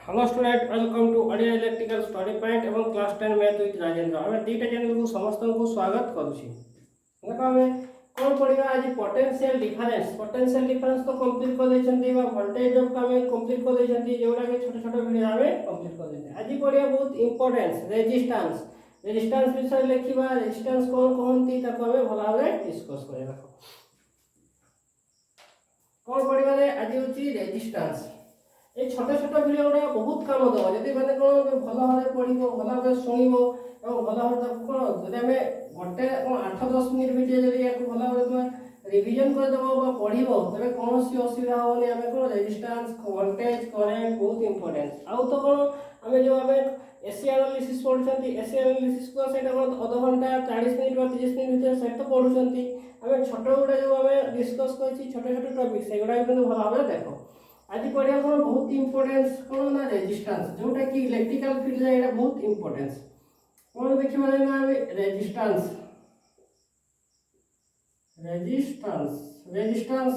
Hello student welcome to audio electrical study point एवं class 10 math with Rajendra आम दुईटा channel को समस्त को स्वागत करुच्ची देख आम कौन पढ़ा आज पोटेंशियल डिफरेंस तो कंप्लीट कर देछंती बा वोल्टेज ड्रॉप का हमें कंप्लीट कर देछंती जोड़ा के छोटे छोटे वीडियो हमें कंप्लीट कर देछंती आज पढ़िया बहुत इंपोर्टेंस रेजिस्टेंस विषय लिखिबा रेजिस्टेंस कौन कहंती ताको हमें भला भाबरे डिस्कस करबा कौन पढ़िबा रे आज होची रेजिस्टेंस ये छोटे छोटे वीडियो गुड़ा बहुत काम दब जब मैंने कौन भल भाव पढ़ भल भाव शुण और भल भाव कौन जब आम गोटे 8-10 मिनिट वीडियो जब या भल भाव तुम रिविजन करदेव पढ़ तेज कौन असुविधा हेनी आम कौन रेजिस्टेंस वोल्टेज करेंट बहुत इंपोर्टेंट आउ तो कौन आम जो आम एसी एनालिसिस पढ़ुं एसी एनालिसिस को कौन अध घंटा 40 मिनिट 30 मिनिट भर से तो पढ़ुं आम छोट गुड़ा जो आम डिस्कस कर छोटे छोटे टॉपिक से गुड़ा भल भाव देख आज पढ़िया कौन बहुत इंपोर्टेंस कौन ना रेजिस्टेंस जोटा कि इलेक्ट्रिकल फील्ड है बहुत इंपोर्टेंस कौन देखिबा ना रेजिस्टेंस रेजिस्टेंस रेजिस्टेंस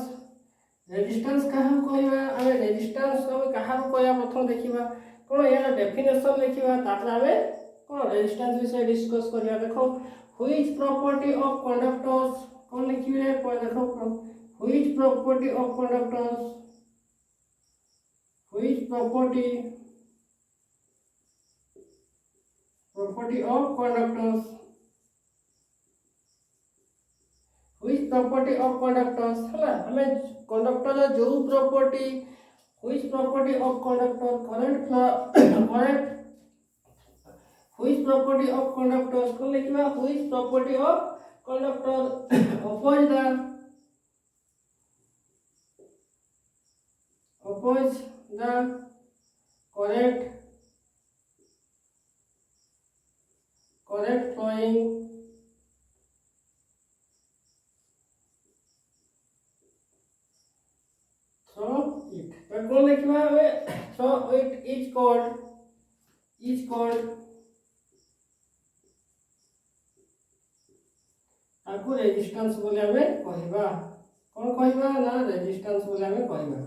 रेजिस्टेंस काहा कहबा आमे रेजिस्टेंस हम काहा को कहबा प्रथम देखिबा कौन यार डेफिनेशन लिखिबा तापर आमे कौन रेजिस्टेंस विषय डिस्कस करिया देखो व्हिच प्रॉपर्टी ऑफ कंडक्टर्स कौन लिखिबे देखो which property of conductors which property of conductors which property of conductors हला हमें कंडक्टर जो property which property of conductor current flow current which property of conductors को लिखना which property of conductor oppose the correct flowing through it तो कौन लिखना है through it is called ताको रेजिस्टेंस बोले हमें कहबा कौन कहबा ना रेजिस्टेंस बोले हमें कहबा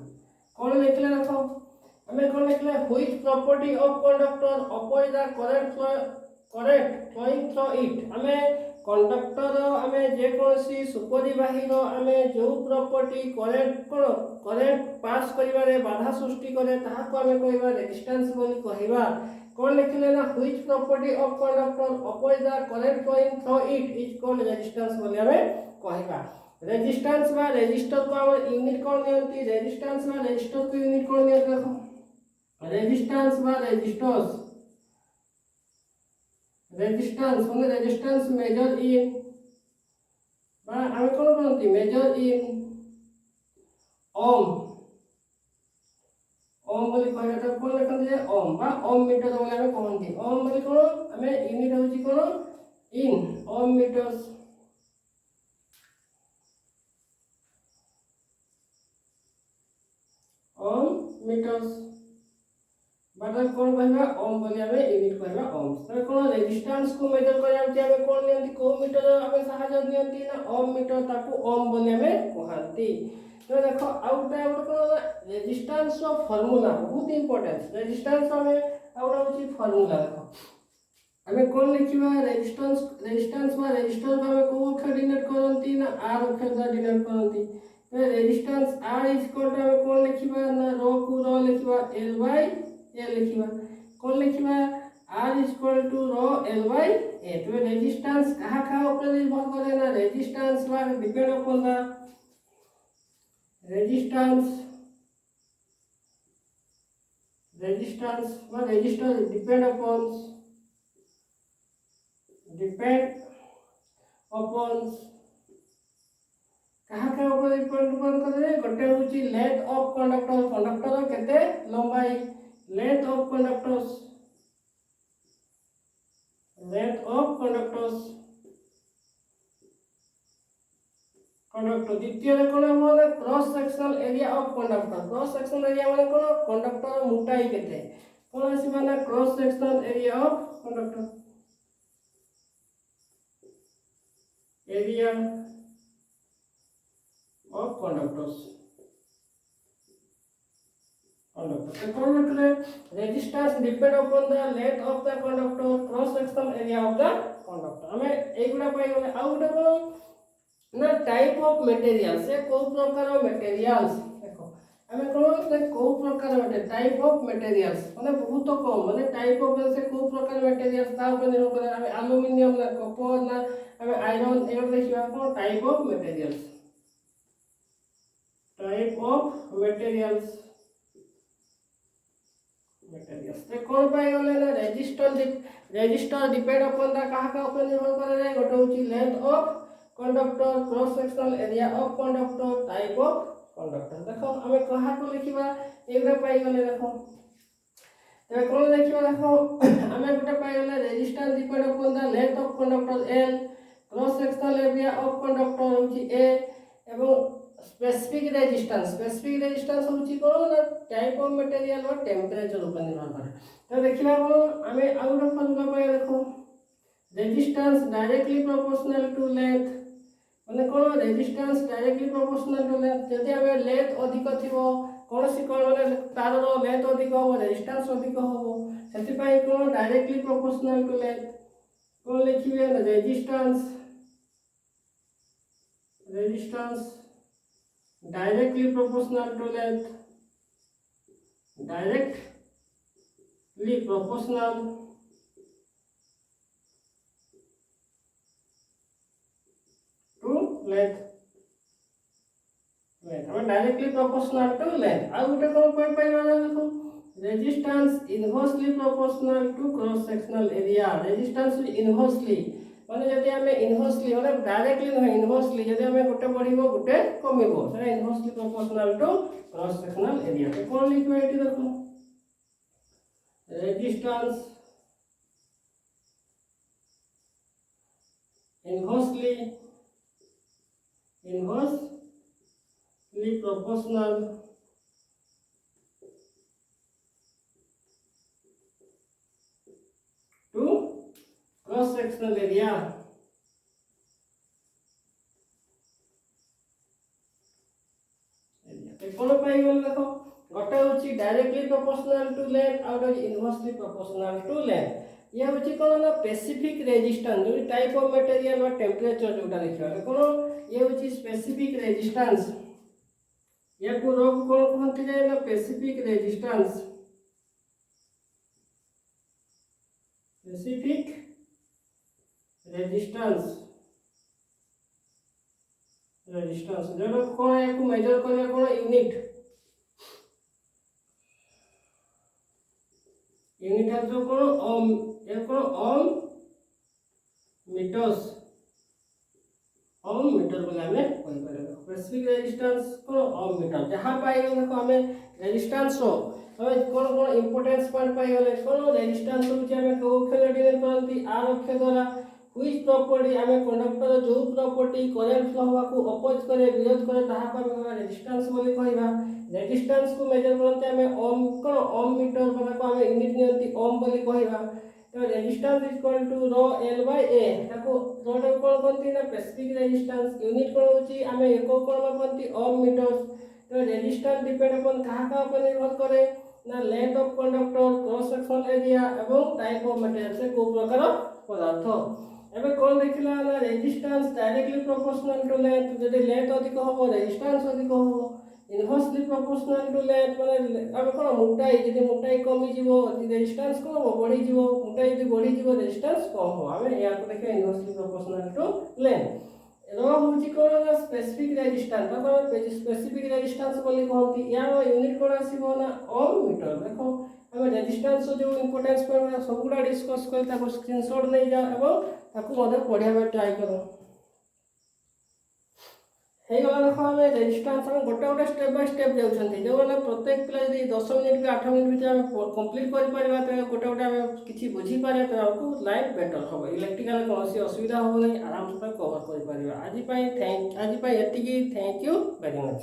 कौन लिखले देखो हमें कौन लिखले which property of conductor oppose the current flowing through it हमें कंडक्टर हमें जे कोनसी सुपरिवाही रो हमें जो प्रॉपर्टी करेंट पास करिवारे बाधा सृष्टि करे ताहा को हमें कहबा रेजिस्टेंस बोली कहबा कौन लिखले ना which property of conductor oppose the current flowing through it is called resistance बोली हमें कहबा रेजिस्टेंस बा रेजिस्टर को हम यूनिट कौन नियंती रेजिस्टेंस बा रेजिस्टर को यूनिट कौन नियंती देखो रेजिस्टेंस बा रेजिस्टेंस माने रेजिस्टेंस मेजर इन बा हम कौन करती मेजर इन ओम बोली कहला तो कौन लिखन जे ओम बा ओम मीटर बोले हमें कहंती ओम बोली कौन हमें यूनिट होची कौन इन ओम मीटर्स बाटा कौन कहबा ओम बोली हमें यूनिट कहबा ओम तो कौन रेजिस्टेंस को मेजर कर जाउती हमें कौन नियंती को मीटर हमें सहायता नियंती ना ओम मीटर ताको ओम बोली हमें कहंती तो देखो आउटा कौन रेजिस्टेंस रो फार्मूला बहुत इंपोर्टेंट रेजिस्टेंस हमें आउटा होची फार्मूला देखो हमें कौन लिखिबा रेजिस्टेंस में रेजिस्टर हमें को अक्षर डिनोट करंती ना आर अक्षर द्वारा डिनोट करंती तो resistance R is equal to हमें कौन लिखिबा ना रो को रो लिखिबा l by a लिखिबा कौन लिखिबा r is equal to rho l by a तो रेजिस्टेंस कहा ऊपर निर्भर करे ना रेजिस्टेंस बा डिपेंड अपॉन द रेजिस्टेंस बा रेजिस्टर डिपेंड अपॉन कहा ऊपर डिपेंड करे गोटे होची लेंथ ऑफ कंडक्टर केते लंबाई लेंथ ऑफ कंडक्टर्स कंडक्टर द्वितीय कोन माने cross sectional area of conductor माने कोन कंडक्टर मोटाई केते कोन आसी माने cross sectional area of conductor conductors conductor. Accordingly, resistance depend upon the length of the conductor, cross sectional area of the conductor. हमें एक गुड़ा पाई गले आउ गुड़ा को ना टाइप ऑफ मटेरियल से को प्रकार मटेरियल्स देखो हमें कौन से को प्रकार मटेरियल टाइप ऑफ मटेरियल्स माने बहुत कम माने टाइप ऑफ से को प्रकार मटेरियल्स ता ऊपर निर्भर करे हमें एल्युमिनियम ना कॉपर ना हमें आयरन एगो देखिबा कोन type of materials type of materials से कौन पाई गले ना रेजिस्टर डिपेंड अपन दा कहा का ऊपर निर्भर करे रे गोटे होची length of conductor cross sectional area of conductor type of conductor देखो हमें कहा को लिखिबा एगरा पाई गले देखो ते कोन लिखिबा देखो हमें गोटे पाई गले रेजिस्टेंस डिपेंड अपन दा length of conductor L cross sectional area of conductor होची ए एवं स्पेसिफिक रेजिस्टेंस होची कोन ना टाइप ऑफ मटेरियल और टेंपरेचर ऊपर निर्भर करे तो देखिबा को हमें आउट ऑफ फॉर्मूला पाई देखो resistance directly proportional to length माने कोन resistance directly proportional to length जदि हमें लेंथ अधिक थिबो कोनसी कोन माने तार रो लेंथ अधिक हो रेजिस्टेंस अधिक हो सेति पई कोन डायरेक्टली प्रोपोर्शनल टू लेंथ कोन लिखिबे ना resistance directly proportional to length directly proportional to length हमें डायरेक्टली प्रोपोर्शनल टू लेंथ आ गुटे कोन पॉइंट पाई रहला देखो resistance inversely proportional to cross sectional area resistance inversely माने जदि हमें इनवर्सली माने डायरेक्टली नहीं इनवर्सली जदि हमें गोटे बढ़िबो गोटे कमिबो सेटा inversely proportional to cross sectional area तो कोन लिखबे एटी देखो resistance inversely proportional to cross sectional area कोन पाई गल देखो गोटे होची directly proportional to length out of inversely proportional to length ये होची कोन ना स्पेसिफिक रेजिस्टेंस जो टाइप ऑफ मटेरियल और टेंपरेचर जोटा देखिबा कोन ये होची स्पेसिफिक रेजिस्टेंस या को रोग कोन कहंती जाय ना स्पेसिफिक रेजिस्टेंस जो कोन है को मेजर करे कोन यूनिट है जो कोन ओम ये कोन ओम मीटर बोले हमें कोई पारे स्पेसिफिक रेजिस्टेंस कोन ओम मीटर जहां पाई गले देखो हमें रेजिस्टेंस रो हमें कोन इंपोर्टेंस पॉइंट पाई गले कोन रेजिस्टेंस होची हमें को अक्षर डिफाइन करंती आर अक्षर द्वारा which property हमें कंडक्टर जो प्रॉपर्टी करंट फ्लो हवा को अपोज करे विरोध करे ताहा पर हमें रेजिस्टेंस बोली कहबा रेजिस्टेंस को मेजर करते हमें ओम कोन ओम मीटर बना को हमें यूनिट नियंती ओम बोली कहबा तो resistance is equal to rho L by A ताको रोड कोन कोनती ना स्पेसिफिक रेजिस्टेंस यूनिट कोन होची हमें एको कोन मापंती ओम मीटर तो रेजिस्टेंस डिपेंड अपन कहा का पर निर्भर करे ना length of conductor cross sectional area एवं टाइप ऑफ मटेरियल से को प्रकार पदार्थ एबे कोन देखिला ना resistance directly proportional to length जदि लेंथ अधिक हो रेजिस्टेंस अधिक हो इनवर्सली प्रोपोर्शनल टू लेंथ माने अब कोन मोटाई जदि मोटाई कमी जीवो रेजिस्टेंस को बढ़ी जीवो मोटाई जदि बढ़ी जीवो रेजिस्टेंस कम हो हमें या को देखे इनवर्सली प्रोपोर्शनल टू लेंथ रो होची कोन ना स्पेसिफिक रेजिस्टेंस मतलब स्पेसिफिक रेजिस्टेंस बोली कहंती या यूनिट कोन आसीबो ना ओम मीटर देखो हमें रेजिस्टेंस जो इंपोर्टेंस पर सब गुडा डिस्कस कर ताको स्क्रीनशॉट नै जा एवं ताको मदे पढिया में ट्राई करो हे गला देखो हमें रेजिस्टेंस हम गोटे स्टेप बाय स्टेप जाउछंती जो वाला प्रत्येक पिला यदि 10 मिनिट के 8 मिनिट भीतर हम कंप्लीट कर परिबा तो गोटे हम किछि बुझी पारे तो हमको लाइफ बेटर हो इलेक्ट्रिकल कोनसी असुविधा हो नै आराम से कवर कर परिबा आज पई एतिकी थैंक यू वेरी मच।